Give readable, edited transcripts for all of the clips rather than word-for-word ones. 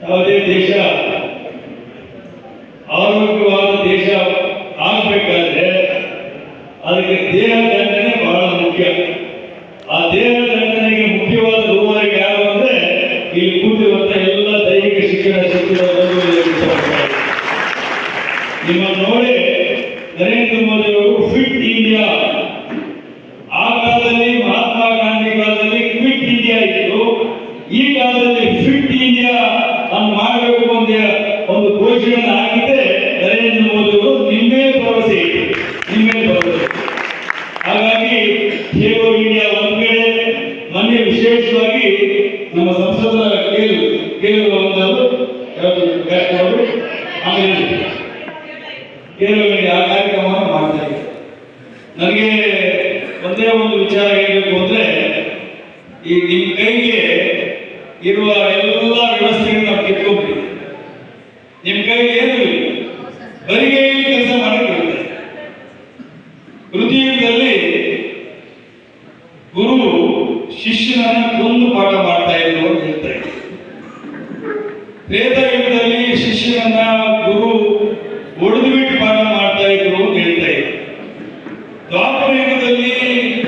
ಯಾವುದೇ ದೇಶ ಆರೋಗ್ಯವಾದ ದೇಶ ಆಗಬೇಕಾದ್ರೆ ಅದಕ್ಕೆ ದೇಹ ದಂಡನೆ ಬಹಳ ಮುಖ್ಯ. ಆ ದೇಹ ದಂಡನೆಗೆ ಮುಖ್ಯವಾದ ರೂವಾರಿ ಯಾರು ಅಂದ್ರೆ ಇಲ್ಲಿ ಕೂತಿರುವಂತ ಎಲ್ಲ ದೈಹಿಕ ಶಿಕ್ಷಣ ನಿಮ್ಮ ನೋಡಿ ನರೇಂದ್ರ ಮೋದಿ ಅವರು ಫಿಟ್ ಇಂಡಿಯಾ, ಆ ಕಾಲದಲ್ಲಿ ಮಹಾತ್ಮ ಗಾಂಧಿ ಕಾಲದಲ್ಲಿ ಕ್ವಿಟ್ ಇಂಡಿಯಾ ಇತ್ತು. ಈ ಕಾಲದಲ್ಲಿ ಫಿಟ್ ಇಂಡಿಯಾ ಅನ್ನು ಮಾಡಬೇಕು ಒಂದು ಘೋಷಣೆ ಆಗಿದೆ ನರೇಂದ್ರ ಮೋದಿ ಅವರು. ನಿಮ್ಮೇ ಭರವಸೆ. ಹಾಗಾಗಿ ಖೇಲೋ ಇಂಡಿಯಾ ಒಂದ್ ಕಡೆ, ಮೊನ್ನೆ ವಿಶೇಷವಾಗಿ ನಮ್ಮ ಸಂಸದರ ಖೇಲೋ ಇಂಡಿಯಾ ಆ ಕಾರ್ಯಕ್ರಮವನ್ನು ಮಾಡ್ತಾ ಇದ್ದಾರೆ. ನನಗೆ ಒಂದೇ ಒಂದು ವಿಚಾರ ಹೇಳಬೇಕು ಅಂದ್ರೆ, ಈ ನಿಮ್ಮ ಕೈಗೆ ಇರುವ ಎಲ್ಲ ವ್ಯವಸ್ಥೆಯನ್ನು ನಾವು ಕಿತ್ಕೊಂಡ್ಬಿಟ್ಟಿದ್ದೀವಿ. ನಿಮ್ಮ ಕೈಗೆ ಏನು ಬರಿಗೈಯಲ್ಲಿ ಕೆಲಸ ಮಾಡಿಕೊಳ್ಳುತ್ತೆ. ಕೃತಿಯುಗದಲ್ಲಿ ಗುರು ಶಿಷ್ಯನನ್ನ ಕೊಂದು ಪಾಠ ಮಾಡ್ತಾ ಇದ್ರು ಅಂತ ಹೇಳ್ತಾ ಇದ್ರು. ತ್ರೇತಾಯುಗದಲ್ಲಿ ಶಿಷ್ಯನನ್ನ ಗುರು ಹೊಡೆದು ಬಿಟ್ಟು ಪಾಠ ಮಾಡ್ತಾ ಇದ್ರು ಅಂತ ಹೇಳ್ತಾ ಇದ್ರು. ದ್ವಾಪರ ಯುಗದಲ್ಲಿ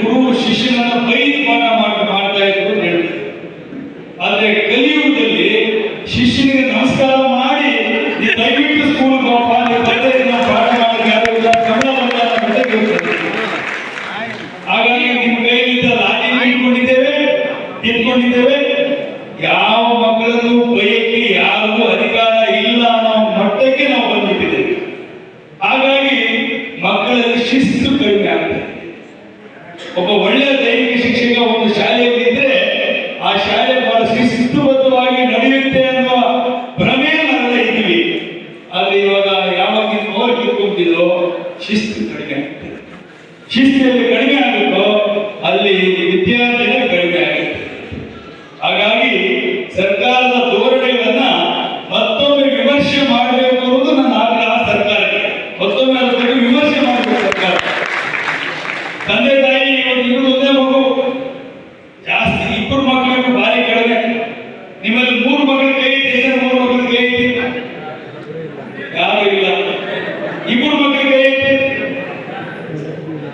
ಗುರು ಶಿಷ್ಯನನ್ನ ಬೈದು ಪಾಠ ಮಾಡ್ತಾ ಇದ್ರು ಅಂತ ಹೇಳ್ತಾರೆ. ಆದ್ರೆ ಕಲಿಯುಗದಲ್ಲಿ ಶಿಷ್ಯನಿಗೆ ನಮಸ್ಕಾರ ಮಾಡಿ ದಯವಿಟ್ಟು ಸ್ಕೂಲ್ ಪಾಠ ಹಾಗಾಗಿ ನಿಮ್ಮ ಕೈಯಿಂದ ಲಾಠಿ ಇಟ್ಕೊಂಡಿದ್ದೇವೆ. ಯಾವ ಮಕ್ಕಳನ್ನು ಬೈಯಕ್ಕೆ ಯಾರಿಗೂ ಅಧಿಕಾರ ಇಲ್ಲ ಅನ್ನೋ ಮಟ್ಟಕ್ಕೆ ನಾವು ಬಂದ್ಬಿಟ್ಟಿದ್ದೇವೆ. ಹಾಗಾಗಿ ಮಕ್ಕಳಲ್ಲಿ ಶಿಸ್ತು ಕಡಿಮೆ ಆಗ್ತದೆ. ಒಬ್ಬ ಒಳ್ಳೆಯ ದೈಹಿಕ ಶಿಕ್ಷಕ ಒಂದು ಶಾಲೆಯಲ್ಲಿ ಇದ್ರೆ ಆ ಶಾಲೆ ಬಹಳ ಶಿಸ್ತುಬದ್ಧವಾಗಿ ನಡೆಯುತ್ತೆ ಅನ್ನುವ ಭ್ರಮೆಯನ್ನೆಲ್ಲ ಇದ್ವಿ. ಆದ್ರೆ ಇವಾಗ ಯಾವಾಗ ಓವರ್ ಕಿತ್ಕೊಂತಿದ್ರೋ ಶಿಸ್ತು ಕಡಿಮೆ ಆಗ್ತದೆ. ಶಿಸ್ತಿನಲ್ಲಿ ಕಡಿಮೆ ಆಗುತ್ತೋ ಅಲ್ಲಿ ವಿದ್ಯಾರ್ಥಿಗಳ ಕಡಿಮೆ ಆಗುತ್ತೆ. ಹಾಗಾಗಿ ಸರ್ಕಾರದ ಧೋರಣೆಗಳನ್ನ ಮತ್ತೊಮ್ಮೆ ವಿಮರ್ಶೆ ಮಾಡಬೇಕು ಅನ್ನೋದು ನನ್ನ ಆಗ್ರಹ ಸರ್ಕಾರಕ್ಕೆ. ಮತ್ತೊಮ್ಮೆ ಅದ್ರ ಬಗ್ಗೆ ವಿಮರ್ಶೆ ಮಾಡಬೇಕು ಸರ್ಕಾರ. ತಂದೆ ತಾಯಿ ಇರುವುದೇ ಮಗು ಜಾಸ್ತಿ, ಇಬ್ಬರು ಮಕ್ಕಳಿಗೂ ಭಾರಿ ಕಡಿಮೆ. ನಿಮ್ಮಲ್ಲಿ 3 ಮಕ್ಕಳ ಕೈ ಐತೆ, 3 ಮಕ್ಕಳ ಕೈ ಐತೆ? ಯಾರು ಇಲ್ಲ. 2 ಮಕ್ಕಳ ಕೈ ಐತೆ,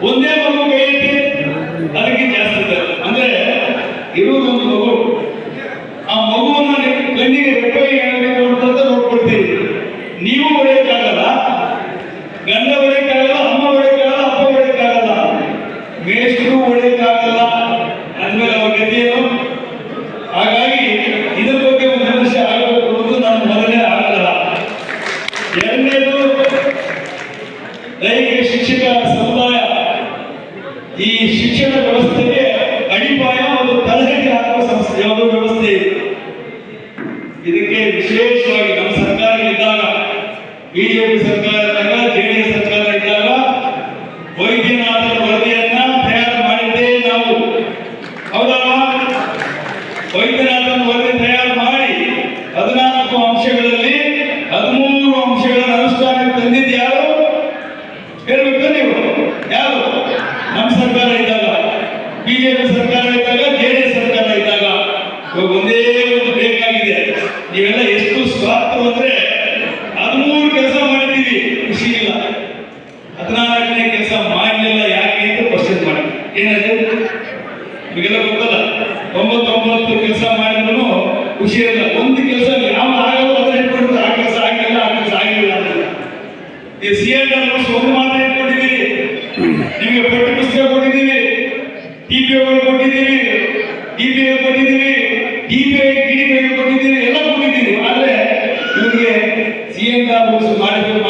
ಒಂದೇ ಮಗು ಕೈ ಐತೆ, ಅದಕ್ಕೆ ಜಾಸ್ತಿ ಇದ್ದಾರೆ. ಅಂದ್ರೆ ಇರುವುದೊಂದು ಮಗು. ಆ ಮಗುವನ್ನ ಕಣ್ಣಿಗೆ ರೆಪ್ಪೆಗೆ ನೋಡ್ಕೊಳ್ತೀರಿ. ನೀವು ಹೊಡೆಯಕ್ಕಾಗಲ್ಲ, ಗಂಡ ಹೊಡೆಯಕ್ಕಾಗಲ್ಲ, ಅಮ್ಮ ಹೊಡೆಯಕ್ಕಾಗಲ್ಲ, ಅಪ್ಪ ಹೊಡೆಯಕ್ಕಾಗಲ್ಲ, ಮೇಷ್ಟ್ರು ಹೊಡೆಯಕ್ಕಾಗಲ್ಲ. ಅಂದ್ಮೇಲೆ ಅವ್ರ ಗತಿಯೇನು? ಹಾಗಾಗಿ ಇದ್ರ ಬಗ್ಗೆ ಒಂದು ವಿಮರ್ಶೆ ಆಗಬೇಕು ಅನ್ನೋದು ನಾನು ಮೊದಲೇ ಆಗಲ್ಲ. ಎರಡನೇದು, ದೈಹಿಕ ಶಿಕ್ಷಕ ಸಮುದಾಯ ಈ ಶಿಕ್ಷಣ ವ್ಯವಸ್ಥೆಗೆ ಅಡಿಪಾಯ ಒಂದು ತರಗತಿ ಹಾಕುವ ಸಂಸ್ಥೆ ಯಾವುದೋ ವ್ಯವಸ್ಥೆ ಇದೆ. ಇದಕ್ಕೆ ವಿಶೇಷವಾಗಿ ನಮ್ಮ ಸರ್ಕಾರ ಇದ್ದಾಗ, ಬಿಜೆಪಿ ಸರ್ಕಾರ ಇದ್ದಾಗ, ಜೆಡಿಎಸ್ ಸರ್ಕಾರ ಇದ್ದಾಗ ವೈದ್ಯನಾಥನ ವರದಿಯನ್ನ ತಯಾರು ಮಾಡಿದ್ದೇ ನಾವು. ಹೌದಲ್ವಾ? ವೈದ್ಯನಾಥನ ವರದಿ ತಯಾರು ಮಾಡಿ 14 ಅಂಶಗಳಲ್ಲಿ 13 ಅಂಶಗಳನ್ನು ಅನುಷ್ಠಾನಕ್ಕೆ ತಂದಿದ್ದು ಯಾರು ಹೇಳ್ಬೇಕು ನೀವು? ಯಾರು? ನಮ್ಮ ಸರ್ಕಾರ ಇದ್ದಾಗ, ಬಿಜೆಪಿ ಸರ್ಕಾರ ಇದ್ದಾಗ, ಜೆಡಿಎಸ್ ಸರ್ಕಾರ ಇದ್ದಾಗ. ಒಂದೇ ಒಂದು ಬೇಕಾಗಿದೆ, ನೀವೆಲ್ಲ ಎಷ್ಟು ಸ್ವಾರ್ಥ ಅಂದ್ರೆ 13 ಕೆಲಸ ಮಾಡಿದ್ದೀವಿ, ಖುಷಿ ಇಲ್ಲ. 14ನೇ ಕೆಲಸ ಮಾಡಲಿಲ್ಲ, ಯಾಕೆ ಅಂತ ಕ್ವಶನ್ ಮಾಡಿ. ಏನಾದ್ರು ನಿಮಗೆಲ್ಲ ಗೊತ್ತಲ್ಲ, 99 ಕೆಲಸ ಮಾಡಿದ್ರು ಖುಷಿ ಇಲ್ಲ. ಒಂದು ಕೆಲಸ ಯಾವ ಆಗಲ್ಲ ಅದನ್ನ ಇಟ್ಕೊಂಡು ಆ ಕೆಲಸ ಆಗಿಲ್ಲ, ಆ ಕೆಲಸ ಆಗಿಲ್ಲ ಅಂತ. ಈ ಸಿಎಂಆರ್ ಒಂದು ಮಾತ್ರ ಇಟ್ಕೊಂಡಿದ್ದೀವಿ. ನಿಮಗೆ ಪಠ್ಯ ಪುಸ್ತಕ ಕೊಟ್ಟಿದ್ದೀವಿ, ಟಿಪಿಒಗಳು ಕೊಟ್ಟಿದ್ದೀವಿ, ಡಿಪಿಐ ಕೊಟ್ಟಿದ್ದೀವಿ, ಡಿಪಿಐ ಕೊಟ್ಟಿದ್ದೀವಿ, ಎಲ್ಲ ಕೊಟ್ಟಿದ್ದೀವಿ. ಆದ್ರೆ ನಿಮಗೆ ಸಿಎಂಆರ್ ಮಾಡಿದ್ರು